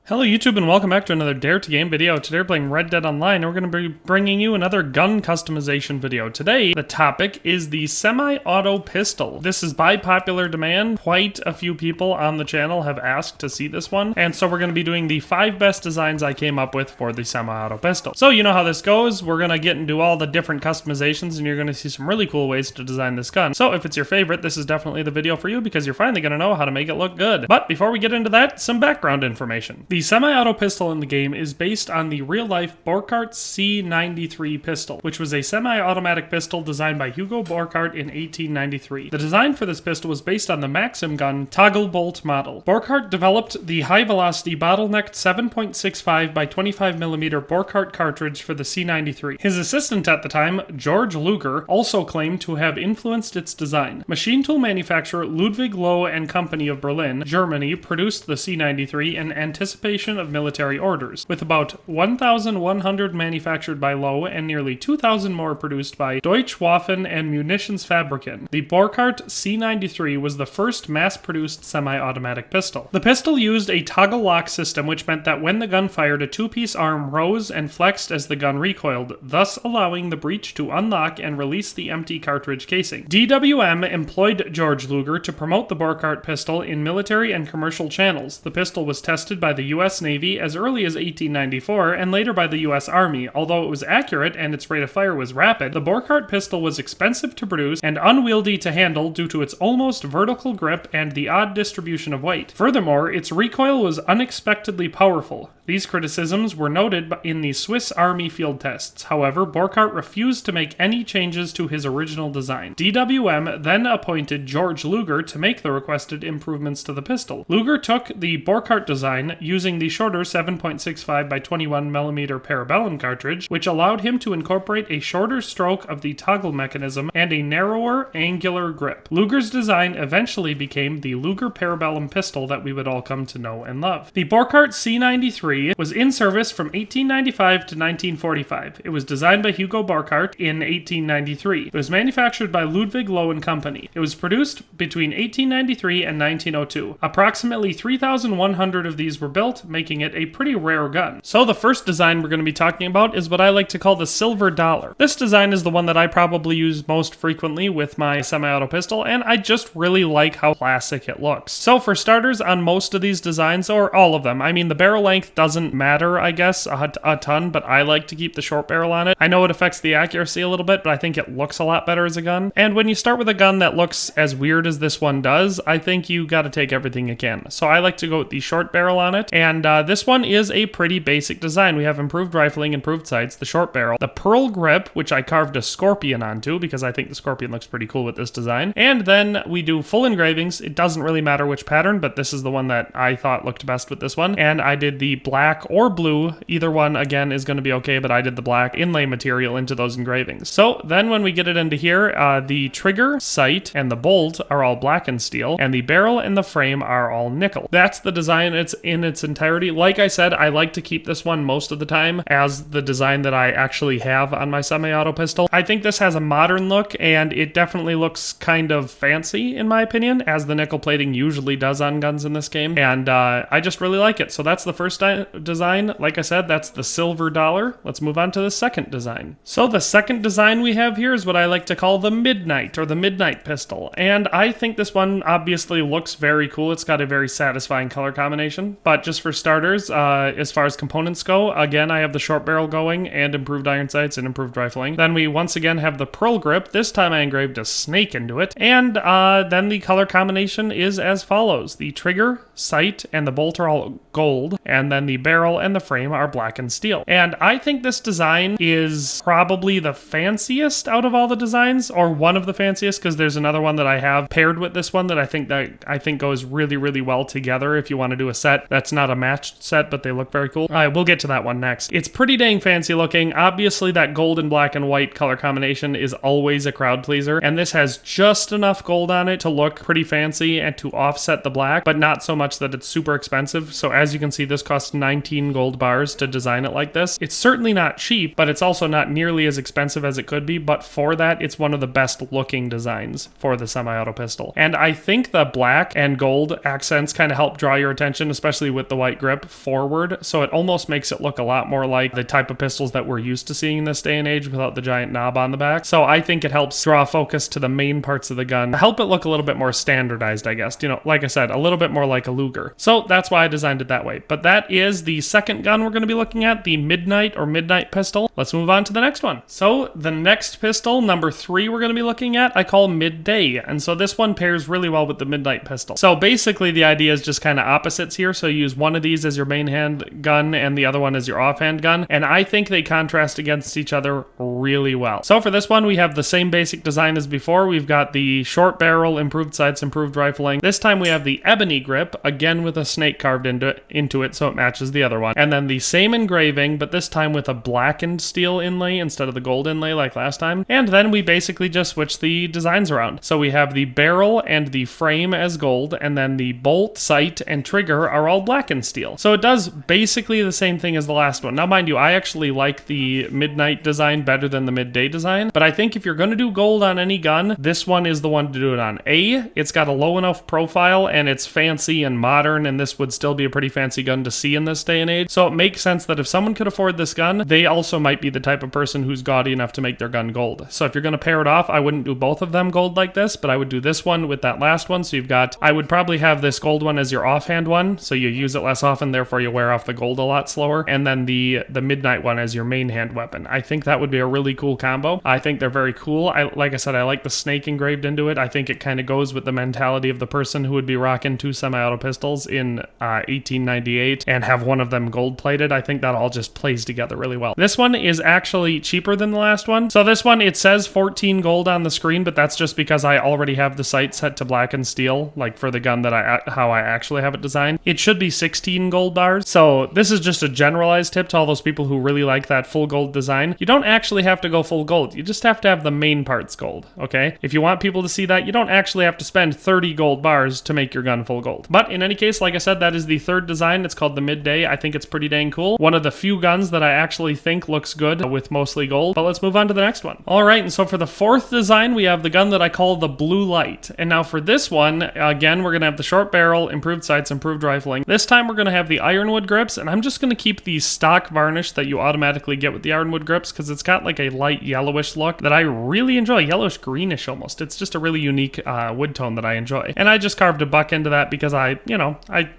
Hello YouTube and welcome back to another Dare to Game video. Today we're playing Red Dead Online and we're going to be bringing you another gun customization video. Today the topic is the semi-auto pistol. This is by popular demand. Quite a few people on the channel have asked to see this one, and so we're going to be doing the 5 best designs I came up with for the semi-auto pistol. So you know how this goes. We're going to get into all the different customizations and you're going to see some really cool ways to design this gun. So if it's your favorite, this is definitely the video for you because you're finally going to know how to make it look good. But before we get into that, some background information. The semi-auto pistol in the game is based on the real-life Borchardt C93 pistol, which was a semi-automatic pistol designed by Hugo Borchardt in 1893. The design for this pistol was based on the Maxim gun toggle bolt model. Borchardt developed the high-velocity bottlenecked 7.65 by 25mm Borchardt cartridge for the C93. His assistant at the time, Georg Luger, also claimed to have influenced its design. Machine tool manufacturer Ludwig, Loewe and Company of Berlin, Germany, produced the C93 in anticipation of military orders, with about 1,100 manufactured by Loewe and nearly 2,000 more produced by Deutsche Waffen and Munitionsfabriken. The Borchardt C93 was the first mass-produced semi-automatic pistol. The pistol used a toggle lock system, which meant that when the gun fired, a two-piece arm rose and flexed as the gun recoiled, thus allowing the breech to unlock and release the empty cartridge casing. DWM employed Georg Luger to promote the Borchardt pistol in military and commercial channels. The pistol was tested by the U.S. Navy as early as 1894 and later by the U.S. Army. Although it was accurate and its rate of fire was rapid, the Borchardt pistol was expensive to produce and unwieldy to handle due to its almost vertical grip and the odd distribution of weight. Furthermore, its recoil was unexpectedly powerful. These criticisms were noted in the Swiss Army field tests. However, Borchardt refused to make any changes to his original design. DWM then appointed Georg Luger to make the requested improvements to the pistol. Luger took the Borchardt design using the shorter 7.65 by 21mm parabellum cartridge, which allowed him to incorporate a shorter stroke of the toggle mechanism and a narrower angular grip. Luger's design eventually became the Luger parabellum pistol that we would all come to know and love. The Borchardt C93 was in service from 1895 to 1945. It was designed by Hugo Borchardt in 1893. It was manufactured by Ludwig, Loewe and Company. It was produced between 1893 and 1902. Approximately 3,100 of these were built, making it a pretty rare gun. So the first design we're going to be talking about is what I like to call the silver dollar. This design is the one that I probably use most frequently with my semi-auto pistol, and I just really like how classic it looks. So for starters, on most of these designs, or all of them, I mean the barrel length doesn't matter, I guess, a ton, but I like to keep the short barrel on it. I know it affects the accuracy a little bit, but I think it looks a lot better as a gun. And when you start with a gun that looks as weird as this one does, I think you gotta take everything you can. So I like to go with the short barrel on it, and this one is a pretty basic design. We have improved rifling, improved sights, the short barrel, the pearl grip, which I carved a scorpion onto because I think the scorpion looks pretty cool with this design, and then we do full engravings. It doesn't really matter which pattern, but this is the one that I thought looked best with this one, and I did the black or blue. Either one, again, is going to be okay, but I did the black inlay material into those engravings. So then when we get it into here, the trigger, sight, and the bolt are all black and steel, and the barrel and the frame are all nickel. That's the design. It's in its entirety. Like I said, I like to keep this one most of the time as the design that I actually have on my semi-auto pistol. I think this has a modern look, and it definitely looks kind of fancy, in my opinion, as the nickel plating usually does on guns in this game, and I just really like it. So that's the first design. Like I said, that's the silver dollar. Let's move on to the second design. So the second design we have here is what I like to call the Midnight, or the Midnight pistol, and I think this one obviously looks very cool. It's got a very satisfying color combination, but just for starters, as far as components go, again, I have the short barrel going and improved iron sights and improved rifling. Then we once again have the pearl grip. This time I engraved a snake into it, and then the color combination is as follows. The trigger, sight, and the bolt are all gold, and then the barrel and the frame are black and steel. And I think this design is probably the fanciest out of all the designs, or one of the fanciest, because there's another one that I have paired with this one that I think goes really, really well together if you want to do a set that's not a matched set, but they look very cool. All right, we'll get to that one next. It's pretty dang fancy looking. Obviously, that gold and black and white color combination is always a crowd pleaser, and this has just enough gold on it to look pretty fancy and to offset the black, but not so much that it's super expensive. So as you can see, this costs 19 gold bars to design it like this. It's certainly not cheap, but it's also not nearly as expensive as it could be, but for that, it's one of the best looking designs for the semi-auto pistol. And I think the black and gold accents kind of help draw your attention, especially with the white grip forward, so it almost makes it look a lot more like the type of pistols that we're used to seeing in this day and age without the giant knob on the back. So I think it helps draw focus to the main parts of the gun, help it look a little bit more standardized, I guess. You know, like I said, a little bit more like a Luger. So that's why I designed it that way. But that is the second gun we're going to be looking at, the Midnight pistol. Let's move on to the next one. So the next pistol, number 3 we're going to be looking at, I call Midday. And so this one pairs really well with the Midnight pistol. So basically the idea is just kind of opposites here. So you use one of these as your main hand gun and the other one as your offhand gun. And I think they contrast against each other really well. So for this one, we have the same basic design as before. We've got the short barrel, improved sights, improved rifling. This time we have the ebony grip, again with a snake carved into it so it matches the other one. And then the same engraving, but this time with a blackened steel inlay instead of the gold inlay like last time. And then we basically just switch the designs around. So we have the barrel and the frame as gold, and then the bolt, sight, and trigger are all blackened steel. So it does basically the same thing as the last one. Now mind you, I actually like the Midnight design better than the Midday design, but I think if you're going to do gold on any gun, this one is the one to do it on. It's got a low enough profile and it's fancy and modern, and this would still be a pretty fancy gun to see in this day and age. So it makes sense that if someone could afford this gun, they also might be the type of person who's gaudy enough to make their gun gold. So if you're going to pair it off, I wouldn't do both of them gold like this, but I would do this one with that last one. So you've got, I would probably have this gold one as your offhand one, so you use it less often, therefore you wear off the gold a lot slower, and then the Midnight one as your main hand weapon. I think that would be a really cool combo. I think they're very cool. Like I said, I like the snake engraved into it. I think it kind of goes with the mentality of the person who would be rocking 2 semi-auto pistols in 1898 and have one of them gold plated. I think that all just plays together really well. This one is actually cheaper than the last one. So this one, it says 14 gold on the screen, but that's just because I already have the sight set to black and steel, like for the gun that how I actually have it designed. It should be 16 gold bars. So this is just a generalized tip to all those people who really like that full gold design. You don't actually have to go full gold. You just have to have the main parts gold, okay? If you want people to see that, you don't actually have to spend 30 gold bars to make your gun full gold. But in any case, like I said, that is the third design. It's called the Midday. I think it's pretty dang cool. One of the few guns that I actually think looks good with mostly gold. But let's move on to the next one. All right, and so for the fourth design, we have the gun that I call the Blue Light. And now for this one, again, we're going to have the short barrel, improved sights, improved rifling. This time we're going to have the ironwood grips, and I'm just going to keep the stock varnish that you automatically get with the ironwood grips because it's got like a light yellowish look that I really enjoy, yellowish greenish almost. It's just a really unique wood tone that I enjoy. And I just carved a buck into that because I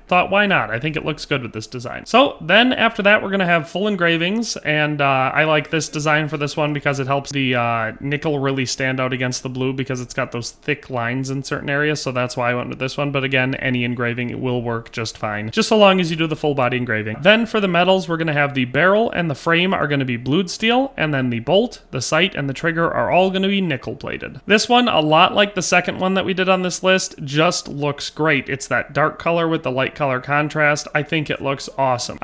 thought, why not? I think it looks good with this design. So then after that, we're going to have full engravings, and I like this design for this one because it helps the nickel really stand out against the blue because it's got those thick lines in certain areas, so that's why I went with this one. But again, any engraving will work just fine, just so long as you do the full body engraving. Then for the metals, we're going to have the barrel and the frame are going to be blued steel, and then the bolt, the sight, and the trigger are all going to be nickel plated. This one, a lot like the second one that we did on this list, just looks great. It's that dark color with the light color contrast. I think it looks awesome.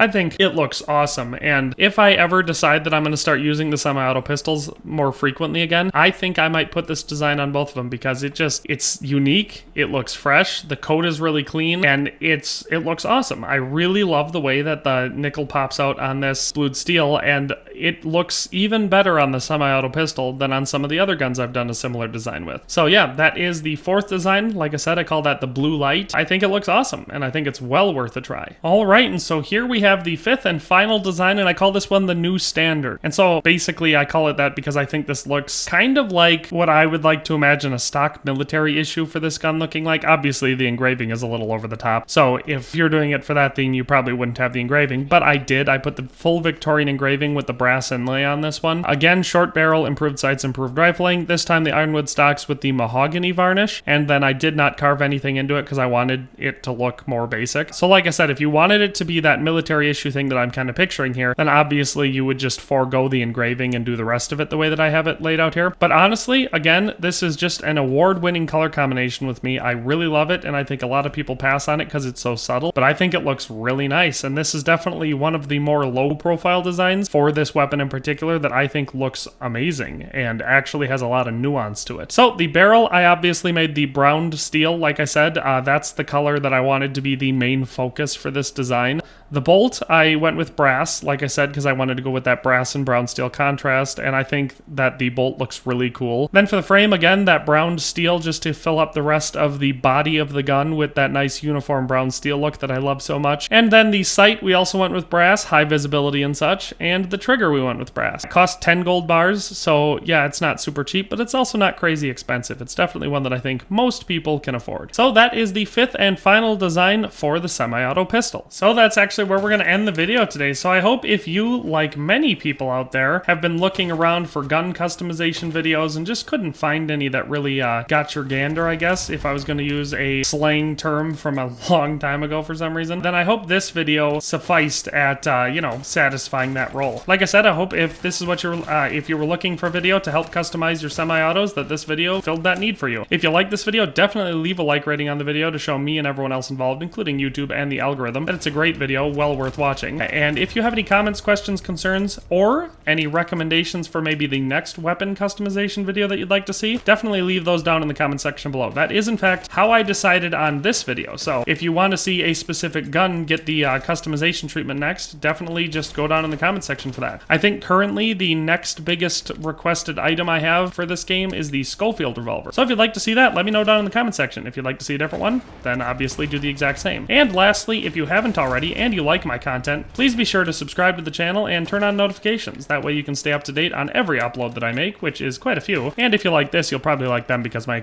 And if I ever decide that I'm going to start using the semi-auto pistols more frequently again, I think I might put this design on both of them because it's unique, it looks fresh, the coat is really clean, and it looks awesome. I really love the way that the nickel pops out on this blued steel, and it looks even better on the semi-auto pistol than on some of the other guns I've done a similar design with. So yeah, that is the fourth design. Like I said, I call that the Blue Light. I think it looks awesome, and I think it's well worth a try. All right, and so here we have the fifth and final design, and I call this one the New Standard. And so basically I call it that because I think this looks kind of like what I would like to imagine a stock military issue for this gun looking like. Obviously the engraving is a little over the top, so if you're doing it for that thing, you probably wouldn't have the engraving, but I did. I put the full Victorian engraving with the brass inlay on this one. Again, short barrel, improved sights, improved rifling. This time the ironwood stocks with the mahogany varnish, and then I did not carve anything into it because I wanted it to look more basic. So like I said, if you wanted it to be that military issue thing that I'm kind of picturing here, then obviously you would just forego the engraving and do the rest of it the way that I have it laid out here. But honestly, again, this is just an award-winning color combination with me. I really love it, and I think a lot of people pass on it because it's so subtle, but I think it looks really nice, and this is definitely one of the more low-profile designs for this weapon in particular that I think looks amazing and actually has a lot of nuance to it. So the barrel, I obviously made the browned steel, like I said. That's the color that I wanted to be the main focus for this design. The bolt, I went with brass, like I said, because I wanted to go with that brass and brown steel contrast, and I think that the bolt looks really cool. Then for the frame, again, that brown steel just to fill up the rest of the body of the gun with that nice uniform brown steel look that I love so much. And then the sight, we also went with brass, high visibility and such, and the trigger we went with brass. It cost 10 gold bars, so yeah, it's not super cheap, but it's also not crazy expensive. It's definitely one that I think most people can afford. So that is the 5th and final design for the semi-auto pistol. So that's actually where we're going to end the video today. So I hope if you, like many people out there, have been looking around for gun customization videos and just couldn't find any that really got your gander, I guess, if I was going to use a slang term from a long time ago for some reason, then I hope this video sufficed at, you know, satisfying that role. Like I said, I hope if this is what you're, if you were looking for a video to help customize your semi-autos, that this video filled that need for you. If you like this video, definitely leave a like rating on the video to show me and everyone else involved, including YouTube and the algorithm, that it's a great video, well worth watching. And if you have any comments, questions, concerns, or any recommendations for maybe the next weapon customization video that you'd like to see, definitely leave those down in the comment section below. That is, in fact, how I decided on this video. So if you want to see a specific gun get the customization treatment next, definitely just go down in the comment section for that. I think currently the next biggest requested item I have for this game is the Schofield revolver. So if you'd like to see that, let me know down in the comment section. If you'd like to see a different one, then obviously do the exact same. And lastly, if you haven't already and you like my content, please be sure to subscribe to the channel and turn on notifications. That way you can stay up to date on every upload that I make, which is quite a few. And if you like this, you'll probably like them because my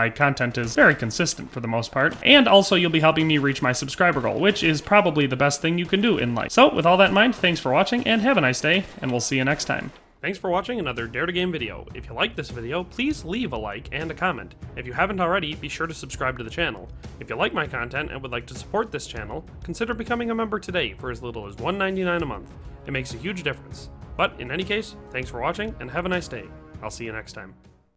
content is very consistent for the most part. And also you'll be helping me reach my subscriber goal, which is probably the best thing you can do in life. So with all that in mind, thanks for watching and have a nice day, and we'll see you next time. Thanks for watching another Dare to Game video. If you like this video, please leave a like and a comment. If you haven't already, be sure to subscribe to the channel. If you like my content and would like to support this channel, consider becoming a member today for as little as $1.99 a month. It makes a huge difference. But in any case, thanks for watching and have a nice day. I'll see you next time.